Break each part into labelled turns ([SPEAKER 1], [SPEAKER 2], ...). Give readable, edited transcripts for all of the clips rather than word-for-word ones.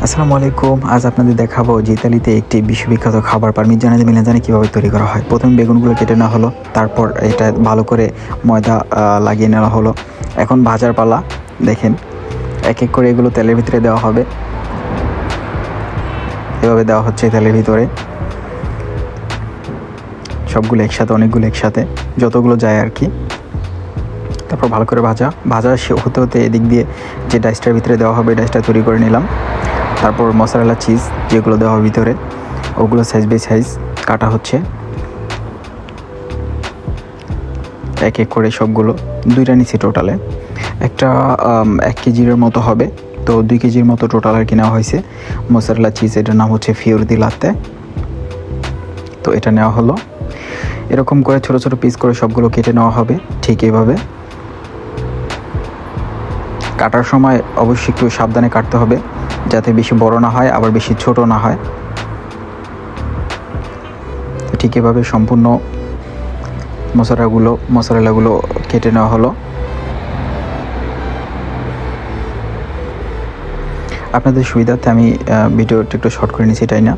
[SPEAKER 1] আসসালামু আলাইকুম। আজ আপনাদের দেখাবো যে ইতালিতে একটি বিশ্ববিখ্যাত খাবার পারমিজানো দি মেলানজানে কীভাবে তৈরি করা হয়। প্রথমে বেগুনগুলো কেটে নেওয়া হলো, তারপর এটা ভালো করে ময়দা লাগিয়ে নেওয়া হলো। এখন ভাজার পালা। দেখেন এক এক করে এগুলো তেলের ভিতরে দেওয়া হবে। এভাবে দেওয়া হচ্ছে তেলের ভিতরে সবগুলো একসাথে, অনেকগুলো একসাথে, যতগুলো যায় আর কি। তারপর ভালো করে ভাজা হতে হতে এদিক দিয়ে যে ডাইসটার ভিতরে দেওয়া হবে ডাইসটা তৈরি করে নিলাম। তারপর মশারেলা চিজ যেগুলো দেওয়া হবে ভিতরে ওগুলো সাইজ বাই সাইজ কাটা হচ্ছে এক এক করে। সবগুলো দুইটা নিচ্ছি, টোটালে একটা 1 কেজির মতো হবে, তো 2 কেজির মতো টোটাল আর কি নেওয়া হয়েছে মশারেলা চিজ। এটার নাম হচ্ছে ফিওর দি লাত্তে। তো এটা নেওয়া হলো। এরকম করে ছোট ছোট পিস করে সবগুলো কেটে নেওয়া হবে ঠিক এইভাবে। কাটার সময় অবশ্যই একটু সাবধানে কাটতে হবে যাতে বেশি বড় না হয় আবার বেশি ছোট না হয়। ঠিক এভাবে সম্পূর্ণ মশলাগুলো কেটে নেওয়া হলো। আপনাদের সুবিধার্থে আমি ভিডিওটা একটু শর্ট করে নিয়েছি, তাই না?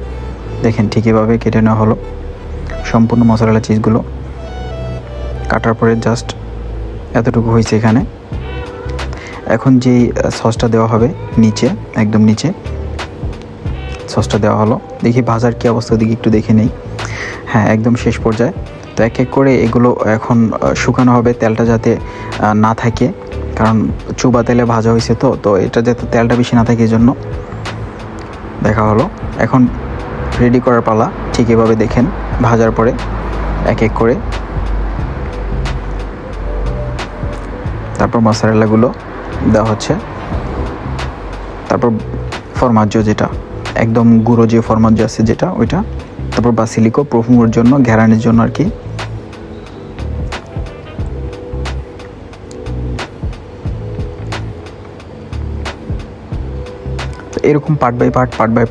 [SPEAKER 1] দেখেন ঠিক এভাবে কেটে নেওয়া হলো সম্পূর্ণ মশলা চিজগুলো। কাটার পরে জাস্ট এতটুকু হয়েছে এখানে। এখন যেই সসটা দেওয়া হবে নিচে, একদম নিচে সসটা দেওয়া হলো। দেখি ভাজার কী অবস্থা, দিকে একটু দেখে নেই। হ্যাঁ, একদম শেষ পর্যায়ে। তো এক এক করে এগুলো এখন শুকানো হবে, তেলটা যাতে না থাকে, কারণ চুবা তেলে ভাজা হয়েছে। তো এটা যাতে তেলটা বেশি না থাকে এই জন্য দেখা হলো। এখন রেডি করার পালা। ঠিক এভাবে দেখেন ভাজার পরে এক এক করে তারপর মশারেলাগুলো দেওয়া হচ্ছে। তারপর ফরমাজ্জো, যেটা একদম গুঁড়ো যে ফরমাজ্জো আছে যেটা, ওইটা। তারপর বাসিলিকো প্রফুমের জন্য, ঘেরানের জন্য আর কি। তো এরকম পার্ট বাই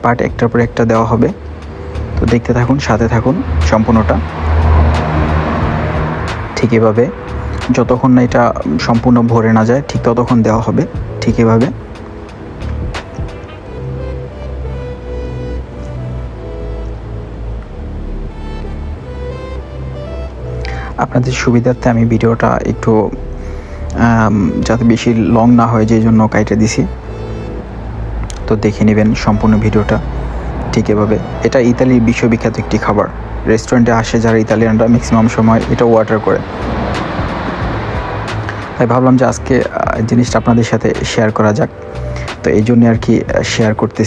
[SPEAKER 1] পার্ট একটার পর একটা দেওয়া হবে। তো দেখতে থাকুন, সাথে থাকুন সম্পূর্ণটা। ঠিক এভাবে যতক্ষণ না এটা সম্পূর্ণ ভরে না যায় ঠিক ততক্ষণ দেওয়া হবে। ঠিক এভাবে আপনাদের সুবিধার্থে আমি ভিডিওটা একটু যাতে বেশি লং না হয় যে জন্য কাইটে দিছি। তো দেখে নেবেন সম্পূর্ণ ভিডিওটা। ঠিক এভাবে এটা ইতালির বিশ্ববিখ্যাত একটি খাবার। রেস্টুরেন্টে আসে যারা ইতালিয়ানরা ম্যাক্সিমাম সময় এটা অর্ডার করে। তাই ভাবলাম যে আজকে জিনিসটা আপনাদের সাথে শেয়ার করা যাক, তো এই জন্যে আর কি শেয়ার করতেছি।